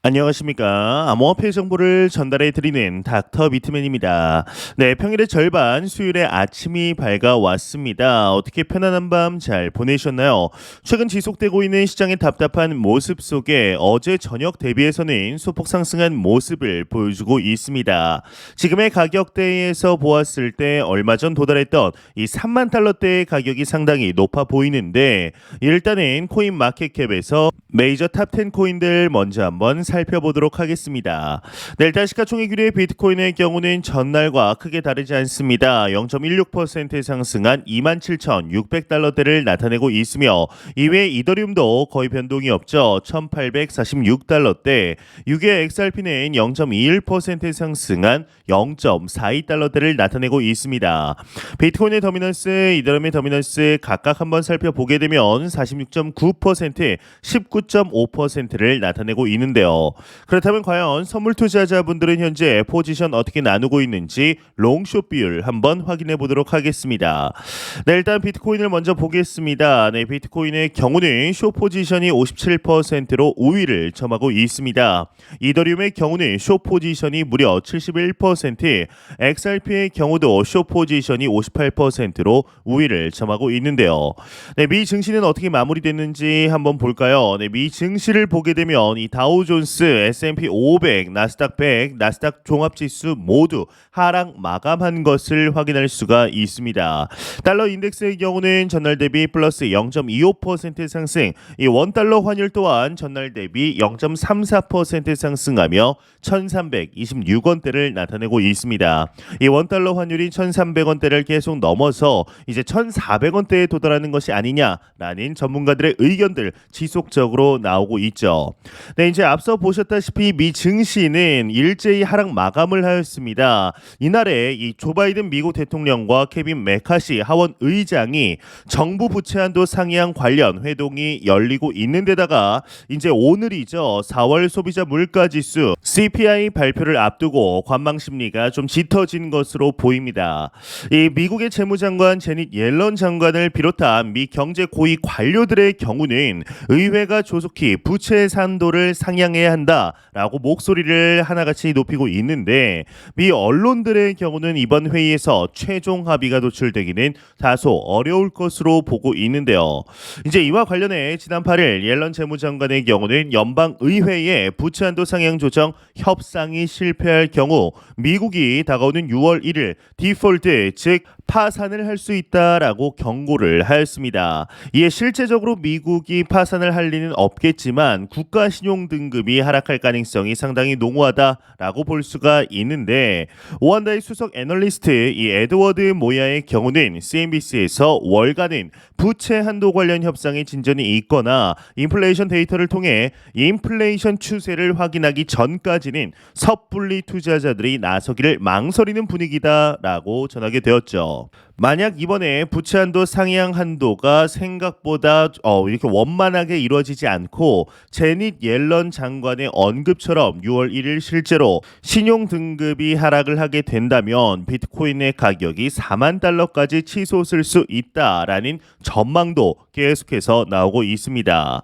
안녕하십니까. 암호화폐 정보를 전달해 드리는 닥터 비트맨입니다. 네, 평일의 절반, 수요일에 아침이 밝아왔습니다. 어떻게 편안한 밤 잘 보내셨나요? 최근 지속되고 있는 시장의 답답한 모습 속에 어제 저녁 대비해서는 소폭 상승한 모습을 보여주고 있습니다. 지금의 가격대에서 보았을 때 얼마 전 도달했던 이 3만 달러대의 가격이 상당히 높아 보이는데, 일단은 코인 마켓캡에서 메이저 탑10 코인들 먼저 한번 살펴보도록 하겠습니다. 네, 일단 시가총액 1위의 비트코인의 경우는 전날과 크게 다르지 않습니다. 0.16% 상승한 27,600달러대를 나타내고 있으며, 이외에 이더리움도 거의 변동이 없죠. 1,846달러대, 6위의 XRP는 0.21% 상승한 0.42달러대를 나타내고 있습니다. 비트코인의 더미넌스, 이더리움의 더미넌스 각각 한번 살펴보게 되면 46.9%, 19.5%를 나타내고 있는데요. 그렇다면 과연 선물 투자자분들은 현재 포지션 어떻게 나누고 있는지 롱숏 비율 한번 확인해 보도록 하겠습니다. 네, 일단 비트코인을 먼저 보겠습니다. 네, 비트코인의 경우는 숏 포지션이 57%로 우위를 점하고 있습니다. 이더리움의 경우는 숏 포지션이 무려 71%, XRP의 경우도 숏 포지션이 58%로 우위를 점하고 있는데요. 네, 미 증시는 어떻게 마무리됐는지 한번 볼까요? 네, 미 증시를 보게 되면 이 다우존스, S&P 500, 나스닥 100, 나스닥 종합지수 모두 하락 마감한 것을 확인할 수가 있습니다. 달러 인덱스의 경우는 전날 대비 플러스 0.25% 상승, 이 원달러 환율 또한 전날 대비 0.34% 상승하며 1,326원대를 나타내고 있습니다. 이 원달러 환율이 1,300원대를 계속 넘어서 이제 1,400원대에 도달하는 것이 아니냐라는 전문가들의 의견들 지속적으로 나오고 있죠. 네, 이제 앞서 보셨다시피 미 증시는 일제히 하락 마감을 하였습니다. 이날에 이 조 바이든 미국 대통령과 케빈 메카시 하원 의장이 정부 부채 한도 상향 관련 회동이 열리고 있는 데다가 이제 오늘이죠. 4월 소비자 물가 지수 CPI 발표를 앞두고 관망 심리가 좀 짙어진 것으로 보입니다. 이 미국의 재무장관 제닛 옐런 장관을 비롯한 미 경제 고위 관료들의 경우는 의회가 조속히 부채 산도를 상향해야 한다라고 목소리를 하나같이 높이고 있는데, 미 언론들의 경우는 이번 회의에서 최종 합의가 도출되기는 다소 어려울 것으로 보고 있는데요. 이제 이와 관련해 지난 8일 옐런 재무장관의 경우는 연방의회의 부채 한도 상향 조정 협상이 실패할 경우 미국이 다가오는 6월 1일 디폴트, 즉 파산을 할 수 있다라고 경고를 하였습니다. 이에 실제적으로 미국이 파산을 할 리는 없겠지만 국가 신용 등급이 하락할 가능성이 상당히 농후하다라고 볼 수가 있는데, 오한다의 수석 애널리스트 이 에드워드 모야의 경우는 CNBC에서 월간은 부채 한도 관련 협상에 진전이 있거나 인플레이션 데이터를 통해 인플레이션 추세를 확인하기 전까지는 섣불리 투자자들이 나서기를 망설이는 분위기다라고 전하게 되었죠. 만약 이번에 부채 한도 상향 한도가 생각보다 이렇게 원만하게 이루어지지 않고 제닛 옐런 장관의 언급처럼 6월 1일 실제로 신용 등급이 하락을 하게 된다면 비트코인의 가격이 4만 달러까지 치솟을 수 있다라는 전망도 계속해서 나오고 있습니다.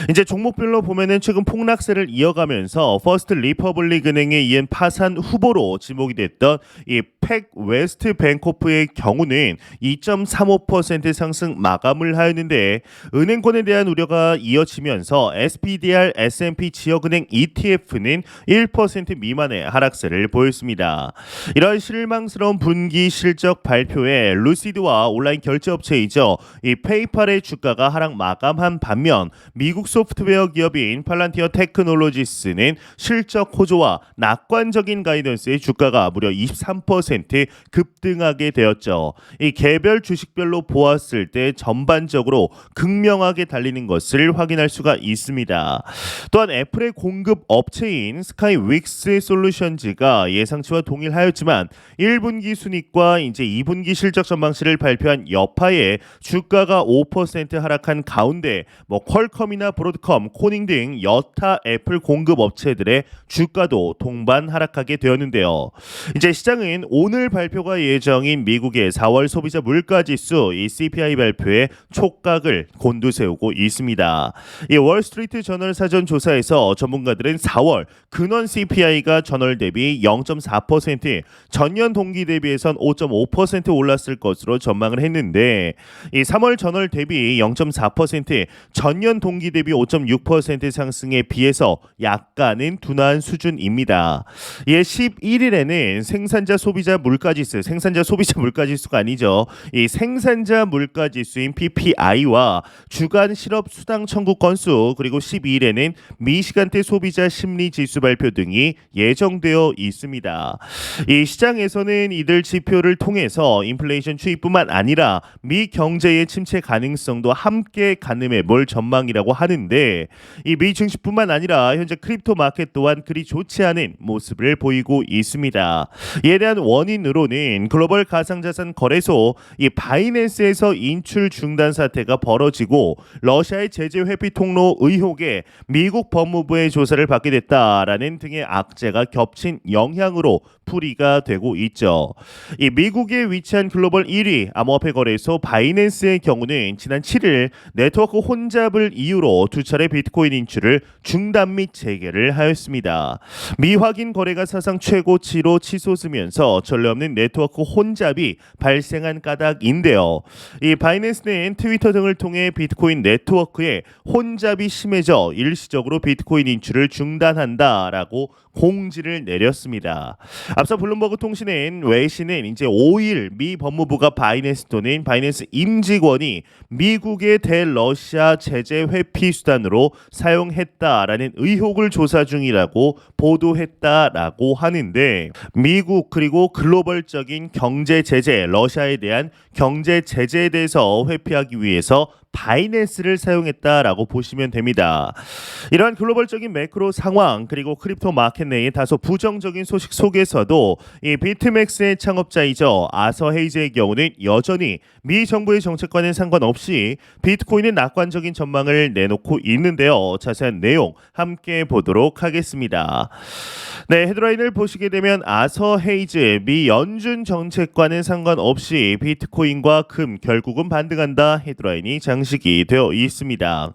이제 종목별로 보면은 최근 폭락세를 이어가면서 퍼스트 리퍼블릭 은행에 이은 파산 후보로 지목이 됐던 이 팩 웨스트 뱅코프의 경우는 2.35% 상승 마감을 하였는데, 은행권에 대한 우려가 이어지면서 SPDR S&P 지역은행 ETF는 1% 미만의 하락세를 보였습니다. 이런 실망스러운 분기 실적 발표에 루시드와 온라인 결제업체이죠, 이 페이팔의 주가가 하락 마감한 반면 미국 소프트웨어 기업인 팔란티어 테크놀로지스는 실적 호조와 낙관적인 가이던스의 주가가 무려 23% 급등하게 되었죠. 이 개별 주식별로 보았을 때 전반적으로 극명하게 달리는 것을 확인할 수가 있습니다. 또한 애플의 공급 업체인 스카이 윅스 솔루션즈가 예상치와 동일하였지만 1분기 순이익과 이제 2분기 실적 전망치를 발표한 여파에 주가가 5% 하락한 가운데 퀄컴이나 브로드컴, 코닝 등 여타 애플 공급 업체들의 주가도 동반 하락하게 되었는데요. 이제 시장은 오늘 발표가 예정인 미국의 4월 4월 소비자 물가지수 이 CPI 발표에 촉각을 곤두세우고 있습니다. 이 월스트리트 저널 사전 조사에서 전문가들은 4월 근원 CPI가 전월 대비 0.4%, 전년 동기 대비해선 5.5% 올랐을 것으로 전망을 했는데 이 3월 전월 대비 0.4%, 전년 동기 대비 5.6% 상승에 비해서 약간은 둔화한 수준입니다. 예, 11일에는 생산자 소비자 물가지수가 아니죠. 이 생산자 물가지수인 PPI와 주간 실업 수당 청구 건수, 그리고 12일에는 미시간대 소비자 심리 지수 발표 등이 예정되어 있습니다. 이 시장에서는 이들 지표를 통해서 인플레이션 추이뿐만 아니라 미 경제의 침체 가능성도 함께 가늠해 볼 전망이라고 하는데 이 미 증시뿐만 아니라 현재 크립토 마켓 또한 그리 좋지 않은 모습을 보이고 있습니다. 이에 대한 원인으로는 글로벌 가상자산 거래소 이 바이낸스에서 인출 중단 사태가 벌어지고 러시아의 제재 회피 통로 의혹에 미국 법무부의 조사를 받게 됐다라는 등의 악재가 겹친 영향으로 풀이가 되고 있죠. 이 미국에 위치한 글로벌 1위 암호화폐 거래소 바이낸스의 경우는 지난 7일 네트워크 혼잡을 이유로 두 차례 비트코인 인출을 중단 및 재개를 하였습니다. 미확인 거래가 사상 최고치로 치솟으면서 전례 없는 네트워크 혼잡이 발생한 까닭인데요. 이 바이낸스는 트위터 등을 통해 비트코인 네트워크에 혼잡이 심해져 일시적으로 비트코인 인출을 중단한다라고 공지를 내렸습니다. 앞서 블룸버그 통신은 외신은 이제 5일 미 법무부가 바이낸스 또는 바이낸스 임직원이 미국의 대러시아 제재 회피 수단으로 사용했다라는 의혹을 조사 중이라고 보도했다라고 하는데 미국 그리고 글로벌적인 경제 제재, 러시아에 대한 경제 제재에 대해서 회피하기 위해서 바이낸스를 사용했다라고 보시면 됩니다. 이러한 글로벌적인 매크로 상황 그리고 크립토 마켓 내의 다소 부정적인 소식 속에서도 이 비트맥스의 창업자이죠 아서 헤이즈의 경우는 여전히 미 정부의 정책과는 상관없이 비트코인의 낙관적인 전망을 내놓고 있는데요. 자세한 내용 함께 보도록 하겠습니다. 네, 헤드라인을 보시게 되면 아서 헤이즈 미 연준 정책과는 상관없이 비트코인과 금 결국은 반등한다 헤드라인이 장식이 되어 있습니다.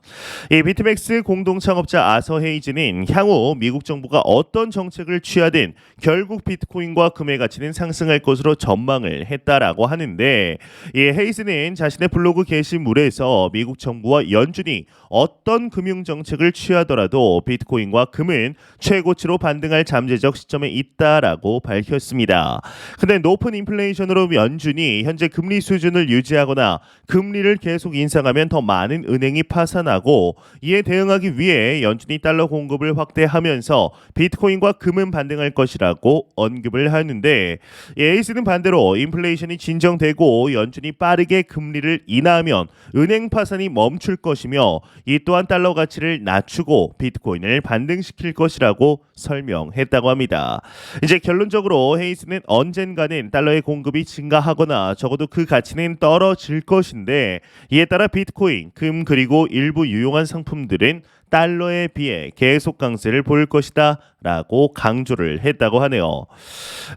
이 비트맥스 공동 창업자 아서 헤이즈는 향후 미국 정부가 어떤 정책을 취하든 결국 비트코인과 금의 가치는 상승할 것으로 전망을 했다라고 하는데 이 헤이즈는 자신의 블로그 게시물에서 미국 정부와 연준이 어떤 금융 정책을 취하더라도 비트코인과 금은 최고치로 반등할 잠재적 시점에 있다라고 밝혔습니다. 근데 높은 인플레이션으로 연준이 현재 금리 수준을 유지하거나 금리를 계속 인상하면 더 많은 은행이 파산하고 이에 대응하기 위해 연준이 달러 공급을 확대하면서 비트코인과 금은 반등할 것이라고 언급을 하는데 에이스는 반대로 인플레이션이 진정되고 연준이 빠르게 금리를 인하하면 은행 파산이 멈출 것이며 이 또한 달러 가치를 낮추고 비트코인을 반등시킬 것이라고 설명했다고 합니다. 이제 결론적으로 헤이스는 언젠가는 달러의 공급이 증가하거나 적어도 그 가치는 떨어질 것인데 이에 따라 비트코인, 금 그리고 일부 유용한 상품들은 달러에 비해 계속 강세를 보일 것이다 라고 강조를 했다고 하네요.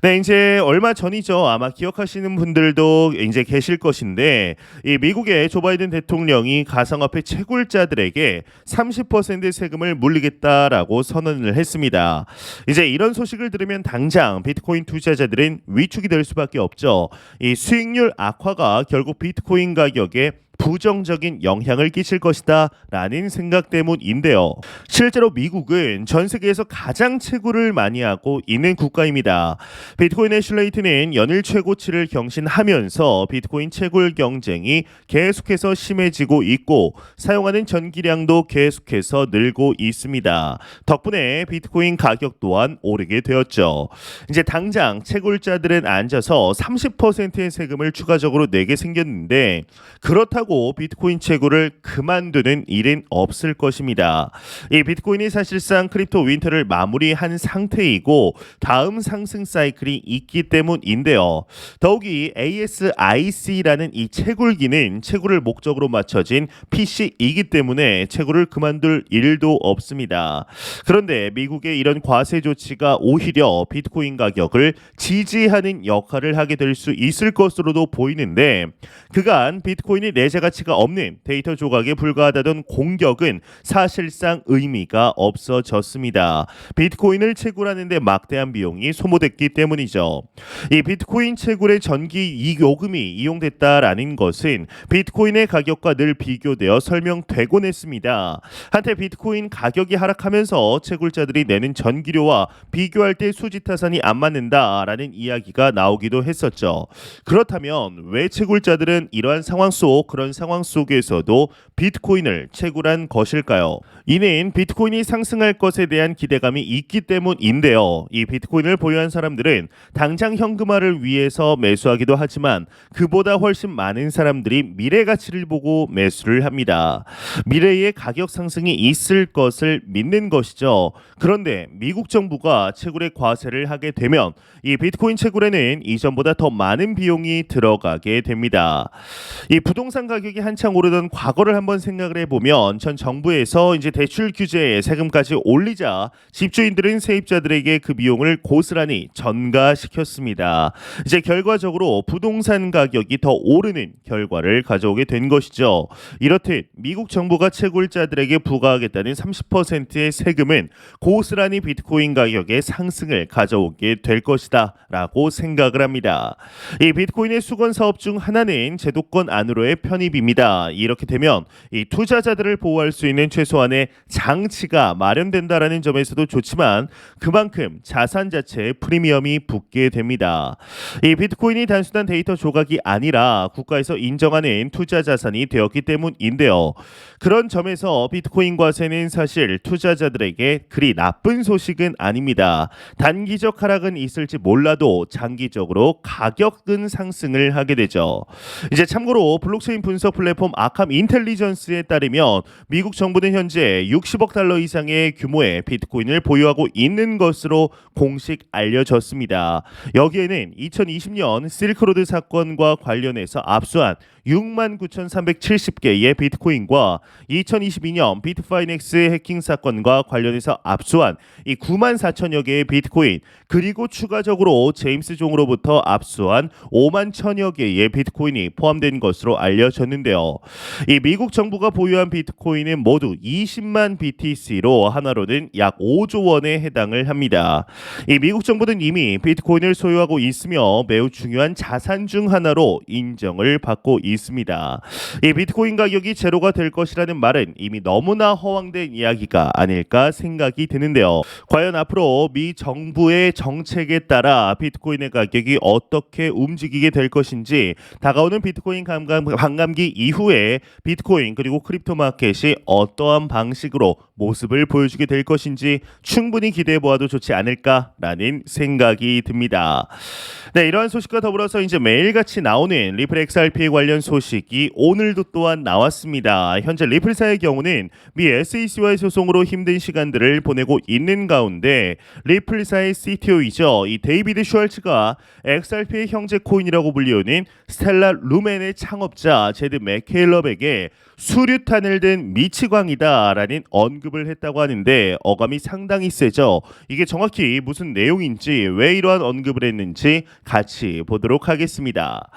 네, 이제 얼마 전이죠. 아마 기억하시는 분들도 이제 계실 것인데 이 미국의 조 바이든 대통령이 가상화폐 채굴자들에게 30% 세금을 물리겠다라고 선언을 했습니다. 이제 이런 소식을 들으면 당장 비트코인 투자자들은 위축이 될 수밖에 없죠. 이 수익률 악화가 결국 비트코인 가격에 부정적인 영향을 끼칠 것이다 라는 생각 때문인데요. 실제로 미국은 전 세계에서 가장 채굴을 많이 하고 있는 국가입니다. 비트코인 해시레이트는 연일 최고치를 경신하면서 비트코인 채굴 경쟁이 계속해서 심해지고 있고 사용하는 전기량도 계속해서 늘고 있습니다. 덕분에 비트코인 가격 또한 오르게 되었죠. 이제 당장 채굴자들은 앉아서 30%의 세금을 추가적으로 내게 생겼는데 그렇다고 그렇다고 비트코인 채굴을 그만두는 일은 없을 것입니다. 이 비트코인이 사실상 크립토 윈터를 마무리한 상태이고 다음 상승 사이클이 있기 때문인데요. 더욱이 ASIC라는 이 채굴기는 채굴을 목적으로 맞춰진 PC이기 때문에 채굴을 그만둘 일도 없습니다. 그런데 미국의 이런 과세 조치가 오히려 비트코인 가격을 지지하는 역할을 하게 될 수 있을 것으로도 보이는데 그간 비트코인이 내재 가치가 없는 데이터 조각에 불과하다던 공격은 사실상 의미가 없어졌습니다. 비트코인을 채굴하는 데 막대한 비용이 소모됐기 때문이죠. 이 비트코인 채굴의 전기 요금이 이용됐다라는 것은 비트코인의 가격과 늘 비교되어 설명되곤 했습니다. 한때 비트코인 가격이 하락하면서 채굴자들이 내는 전기료와 비교할 때 수지타산이 안 맞는다라는 이야기가 나오기도 했었죠. 그렇다면 왜 채굴자들은 이러한 그런 상황 속에서도 비트코인을 채굴한 것일까요? 이는 비트코인이 상승할 것에 대한 기대감이 있기 때문인데요. 이 비트코인을 보유한 사람들은 당장 현금화를 위해서 매수하기도 하지만 그보다 훨씬 많은 사람들이 미래 가치를 보고 매수를 합니다. 미래에 가격 상승이 있을 것을 믿는 것이죠. 그런데 미국 정부가 채굴의 과세를 하게 되면 이 비트코인 채굴에는 이전보다 더 많은 비용이 들어가게 됩니다. 이 부동산 가격이 한창 오르던 과거를 한번 생각을 해보면 전 정부에서 이제 대출 규제에 세금까지 올리자 집주인들은 세입자들에게 그 비용을 고스란히 전가시켰습니다. 이제 결과적으로 부동산 가격이 더 오르는 결과를 가져오게 된 것이죠. 이렇듯 미국 정부가 채굴자들에게 부과하겠다는 30%의 세금은 고스란히 비트코인 가격의 상승을 가져오게 될 것이다 라고 생각을 합니다. 이 비트코인의 수건 사업 중 하나는 제도권 안으로의 편입입니다. 이렇게 되면 이 투자자들을 보호할 수 있는 최소한의 장치가 마련된다라는 점에서도 좋지만 그만큼 자산 자체에 프리미엄이 붙게 됩니다. 이 비트코인이 단순한 데이터 조각이 아니라 국가에서 인정하는 투자 자산이 되었기 때문인데요. 그런 점에서 비트코인 과세는 사실 투자자들에게 그리 나쁜 소식은 아닙니다. 단기적 하락은 있을지 몰라도 장기적으로 가격은 상승을 하게 되죠. 이제 참고로 블록체인 분석 플랫폼 아캄 인텔리전스에 따르면 미국 정부는 현재 60억 달러 이상의 규모의 비트코인을 보유하고 있는 것으로 공식 알려졌습니다. 여기에는 2020년 실크로드 사건과 관련해서 압수한 69,370개의 비트코인과 2022년 비트파이넥스 해킹 사건과 관련해서 압수한 이 94,000여 개의 비트코인 그리고 추가적으로 제임스 종으로부터 압수한 51,000여 개의 비트코인이 포함된 것으로 알려졌는데요. 이 미국 정부가 보유한 비트코인은 모두 20만 BTC로 하나로는 약 5조 원에 해당을 합니다. 이 미국 정부는 이미 비트코인을 소유하고 있으며 매우 중요한 자산 중 하나로 인정을 받고 있습니다. 이 비트코인 가격이 제로가 될 것이라는 말은 이미 너무나 허황된 이야기가 아닐까 생각이 드는데요. 과연 앞으로 미 정부의 정책에 따라 비트코인의 가격이 어떻게 움직이게 될 것인지 다가오는 비트코인 반감기 이후에 비트코인 그리고 크립토 마켓이 어떠한 방식으로 모습을 보여주게 될 것인지 충분히 기대해 보아도 좋지 않을까라는 생각이 듭니다. 네, 이러한 소식과 더불어서 이제 매일같이 나오는 리플 XRP 관련 소식이 오늘도 또한 나왔습니다. 현재 리플사의 경우는 미 SEC와의 소송으로 힘든 시간들을 보내고 있는 가운데 리플사의 CTO이죠. 이 데이비드 슈왈츠가 XRP의 형제 코인이라고 불리우는 스텔라 루멘의 창업자 제드 맥케일럽에게 수류탄을 든 미치광이다라는 언급을 했다고 하는데 어감이 상당히 세죠. 이게 정확히 무슨 내용인지 왜 이러한 언급을 했는지 같이 보도록 하겠습니다.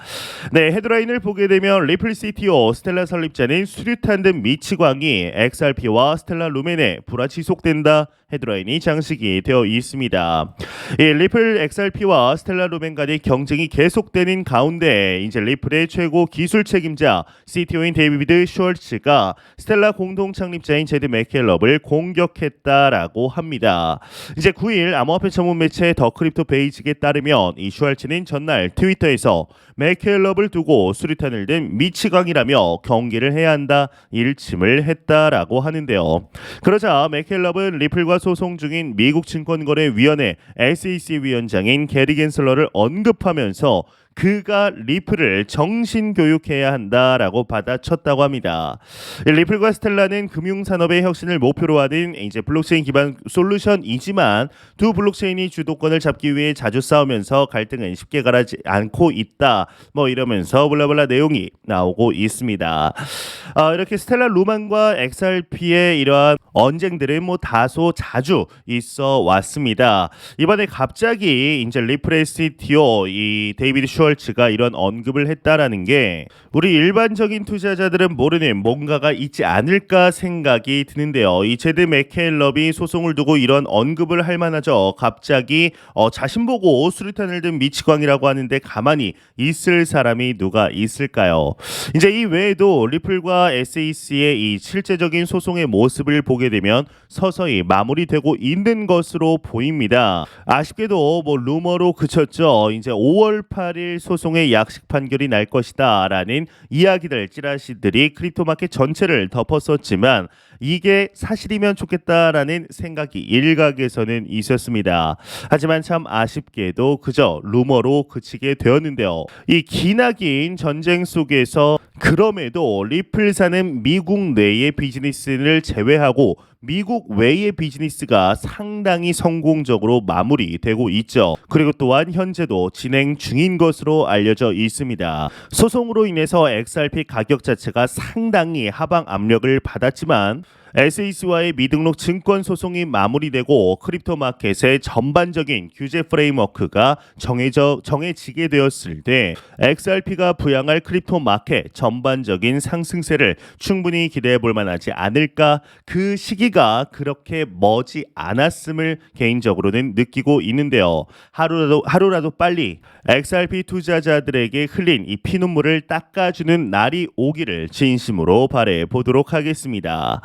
네, 헤드라인을 보게 되면 리플 CTO 스텔라 설립자는 수류탄 든 미치광이 XRP와 스텔라 루멘에 불화지속된다. 헤드라인이 장식이 되어 있습니다. 이 리플 XRP와 스텔라 루멘 간의 경쟁이 계속되는 가운데 이제 리플의 최고 기술 책임자 CTO인 데이비드 슈왈츠가 스텔라 공동 창립자인 제드 맥켈럽을 공격했다라고 합니다. 이제 9일 암호화폐 전문 매체 더 크립토 베이직에 따르면 이 슈왈츠는 전날 트위터에서 맥켈럽을 두고 수류탄을 든 미치광이라며 경계를 해야 한다 일침을 했다라고 하는데요. 그러자 맥켈럽은 리플과 소송 중인 미국 증권거래위원회 SEC 위원장인 게리 겐슬러를 언급하면서 그가 리플을 정신 교육해야 한다라고 받아쳤다고 합니다. 리플과 스텔라는 금융산업의 혁신을 목표로 하는 이제 블록체인 기반 솔루션이지만 두 블록체인이 주도권을 잡기 위해 자주 싸우면서 갈등은 쉽게 가라지 않고 있다. 뭐 이러면서 블라블라 내용이 나오고 있습니다. 이렇게 스텔라 루만과 XRP의 이러한 언쟁들은 뭐 다소 자주 있어 왔습니다. 이번에 갑자기 이제 리플의 CTO 이 데이비드 슈월츠가 이런 언급을 했다라는 게 우리 일반적인 투자자들은 모르는 뭔가가 있지 않을까 생각이 드는데요. 이 제드 맥켈럽이 소송을 두고 이런 언급을 할 만하죠. 갑자기 자신 보고 수류탄을 든 미치광이라고 하는데 가만히 있을 사람이 누가 있을까요? 이제 이 외에도 리플과 SEC의 이 실제적인 소송의 모습을 보게 되면 서서히 마무리되고 있는 것으로 보입니다. 아쉽게도 뭐 루머로 그쳤죠. 이제 5월 8일 소송의 약식 판결이 날 것이다라는 이야기들 찌라시들이 크립토마켓 전체를 덮었었지만 이게 사실이면 좋겠다라는 생각이 일각에서는 있었습니다. 하지만 참 아쉽게도 그저 루머로 그치게 되었는데요. 이 기나긴 전쟁 속에서 그럼에도 리플사는 미국 내의 비즈니스를 제외하고 미국 외의 비즈니스가 상당히 성공적으로 마무리되고 있죠. 그리고 또한 현재도 진행 중인 것으로 알려져 있습니다. 소송으로 인해서 XRP 가격 자체가 상당히 하방 압력을 받았지만 SEC와의 미등록 증권 소송이 마무리되고 크립토 마켓의 전반적인 규제 프레임워크가 정해지게 되었을 때 XRP가 부양할 크립토 마켓 전반적인 상승세를 충분히 기대해 볼 만하지 않을까. 그 시기가 그렇게 머지 않았음을 개인적으로는 느끼고 있는데요. 하루라도 빨리 XRP 투자자들에게 흘린 이 피눈물을 닦아주는 날이 오기를 진심으로 바라해 보도록 하겠습니다.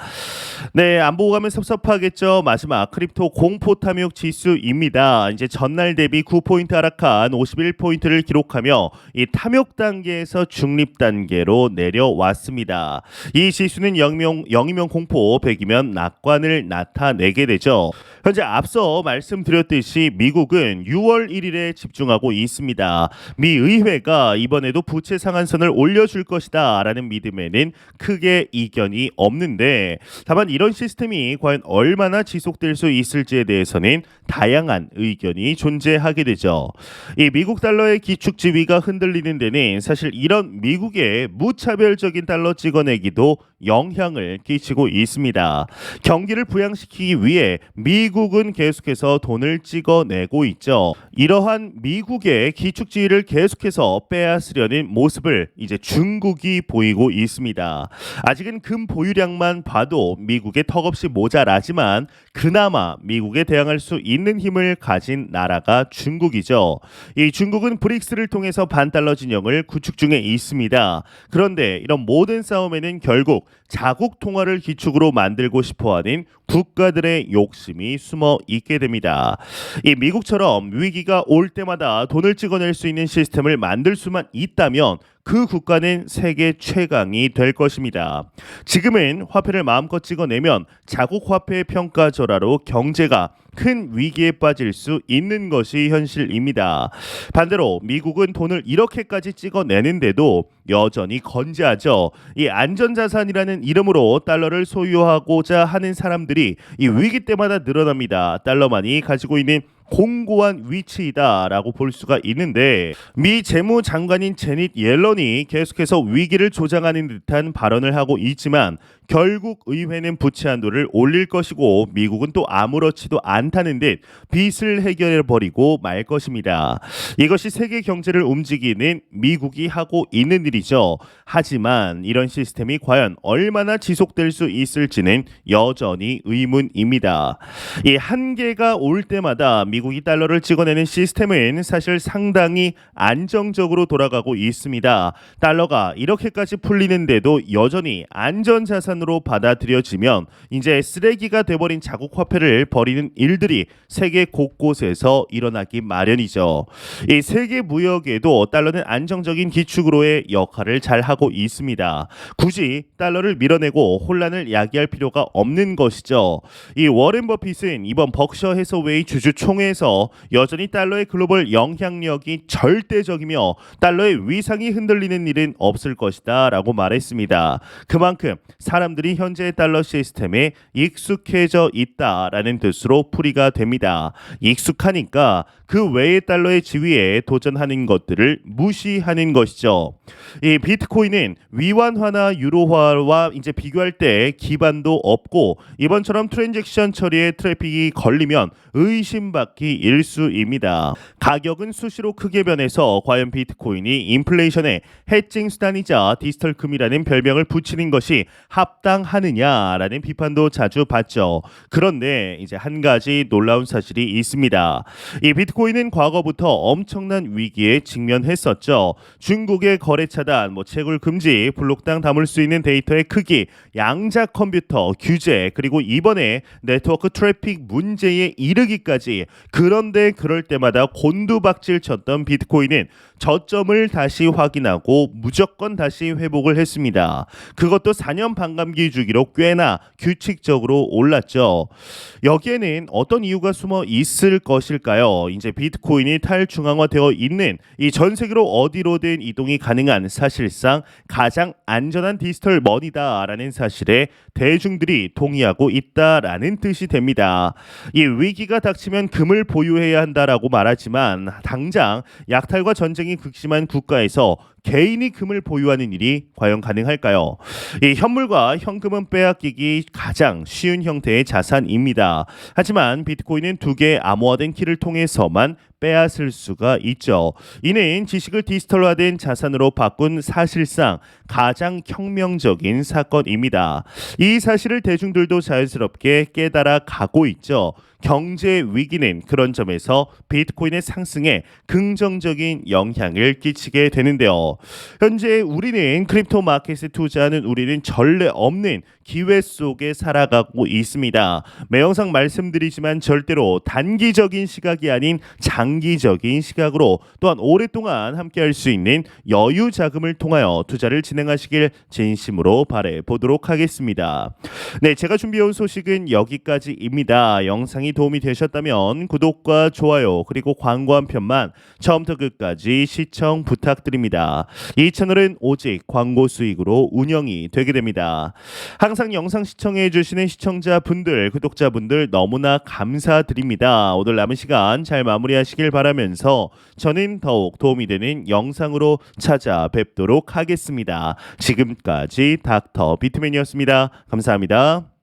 네, 안 보고 가면 섭섭하겠죠. 마지막 크립토 공포 탐욕 지수입니다. 이제 전날 대비 9포인트 하락한 51포인트를 기록하며 이 탐욕 단계에서 중립 단계로 내려왔습니다. 이 지수는 0이면 공포, 100이면 낙관을 나타내게 되죠. 현재 앞서 말씀드렸듯이 미국은 6월 1일에 집중하고 있습니다. 미 의회가 이번에도 부채 상한선을 올려줄 것이다 라는 믿음에는 크게 이견이 없는데 다만 이런 시스템이 과연 얼마나 지속될 수 있을지에 대해서는 다양한 의견이 존재하게 되죠. 이 미국 달러의 기축 지위가 흔들리는 데는 사실 이런 미국의 무차별적인 달러 찍어내기도 영향을 끼치고 있습니다. 경기를 부양시키기 위해 미국은 계속해서 돈을 찍어내고 있죠. 이러한 미국의 기축 지위를 계속해서 빼앗으려는 모습을 이제 중국이 보이고 있습니다. 아직은 금 보유량만 봐도 미국에 턱없이 모자라지만 그나마 미국에 대항할 수 있는 힘을 가진 나라가 중국이죠. 이 중국은 브릭스를 통해서 반달러 진영을 구축 중에 있습니다. 그런데 이런 모든 싸움에는 결국 자국 통화를 기축으로 만들고 싶어하는 국가들의 욕심이 숨어 있게 됩니다. 이 미국처럼 위기가 올 때마다 돈을 찍어낼 수 있는 시스템을 만들 수만 있다면 그 국가는 세계 최강이 될 것입니다. 지금은 화폐를 마음껏 찍어내면 자국 화폐 평가절하로 경제가 큰 위기에 빠질 수 있는 것이 현실입니다. 반대로 미국은 돈을 이렇게까지 찍어내는데도 여전히 건재하죠. 이 안전자산이라는 이름으로 달러를 소유하고자 하는 사람들이 이 위기 때마다 늘어납니다. 달러만이 가지고 있는 공고한 위치이다라고 볼 수가 있는데 미 재무장관인 제닛 옐런이 계속해서 위기를 조장하는 듯한 발언을 하고 있지만 결국 의회는 부채 한도를 올릴 것이고 미국은 또 아무렇지도 않다는 듯 빚을 해결해버리고 말 것입니다. 이것이 세계 경제를 움직이는 미국이 하고 있는 일이죠. 하지만 이런 시스템이 과연 얼마나 지속될 수 있을지는 여전히 의문입니다. 이 한계가 올 때마다 미국이 달러를 찍어내는 시스템은 사실 상당히 안정적으로 돌아가고 있습니다. 달러가 이렇게까지 풀리는데도 여전히 안전자산으로 받아들여지면 이제 쓰레기가 돼버린 자국 화폐를 버리는 일들이 세계 곳곳에서 일어나기 마련이죠. 이 세계 무역에도 달러는 안정적인 기축으로의 역할을 잘 하고 있습니다. 굳이 달러를 밀어내고 혼란을 야기할 필요가 없는 것이죠. 이 워렌 버핏은 이번 벅셔 해서웨이 주주총회 중회에서 여전히 달러의 글로벌 영향력이 절대적이며 달러의 위상이 흔들리는 일은 없을 것이다 라고 말했습니다. 그만큼 사람들이 현재의 달러 시스템에 익숙해져 있다라는 뜻으로 풀이가 됩니다. 익숙하니까 그 외의 달러의 지위에 도전하는 것들을 무시하는 것이죠. 이 비트코인은 위안화나 유로화와 이제 비교할 때 기반도 없고 이번처럼 트랜잭션 처리에 트래픽이 걸리면 의심받기 일수입니다. 가격은 수시로 크게 변해서 과연 비트코인이 인플레이션의 해칭 수단이자 디지털 금이라는 별명을 붙이는 것이 합당하느냐라는 비판도 자주 받죠. 그런데 이제 한 가지 놀라운 사실이 있습니다. 이 비트코인은 과거부터 엄청난 위기에 직면했었죠. 중국의 거래 차단, 채굴 금지, 블록당 담을 수 있는 데이터의 크기, 양자 컴퓨터 규제, 그리고 이번에 네트워크 트래픽 문제에 이르기까지. 그런데 그럴 때마다 곤두박질 쳤던 비트코인은 저점을 다시 확인하고 무조건 다시 회복을 했습니다. 그것도 4년 반감기 주기로 꽤나 규칙적으로 올랐죠. 여기에는 어떤 이유가 숨어 있을 것일까요? 이제 비트코인이 탈중앙화되어 있는 이 전 세계로 어디로든 이동이 가능한 사실상 가장 안전한 디지털 머니다라는 사실에 대중들이 동의하고 있다라는 뜻이 됩니다. 이 위기가 닥치면 금을 보유해야 한다라고 말하지만 당장 약탈과 전쟁이 극심한 국가에서 개인이 금을 보유하는 일이 과연 가능할까요? 이 현물과 현금은 빼앗기기 가장 쉬운 형태의 자산입니다. 하지만 비트코인은 두 개의 암호화된 키를 통해서만 빼앗을 수가 있죠. 이는 지식을 디지털화된 자산으로 바꾼 사실상 가장 혁명적인 사건입니다. 이 사실을 대중들도 자연스럽게 깨달아 가고 있죠. 경제 위기는 그런 점에서 비트코인의 상승에 긍정적인 영향을 끼치게 되는데요. 현재 우리는 크립토 마켓에 투자하는 우리는 전례 없는 기회 속에 살아가고 있습니다. 매 영상 말씀드리지만 절대로 단기적인 시각이 아닌 장기적인 시각으로 또한 오랫동안 함께할 수 있는 여유 자금을 통하여 투자를 진행하시길 진심으로 바라보도록 하겠습니다. 네, 제가 준비해온 소식은 여기까지입니다. 영상이 도움이 되셨다면 구독과 좋아요 그리고 광고 한 편만 처음부터 끝까지 시청 부탁드립니다. 이 채널은 오직 광고 수익으로 운영이 되게 됩니다. 항상 영상 시청해 주시는 시청자분들, 구독자분들 너무나 감사드립니다. 오늘 남은 시간 잘 마무리하시길 바라면서 저는 더욱 도움이 되는 영상으로 찾아뵙도록 하겠습니다. 지금까지 닥터 비트맨이었습니다. 감사합니다.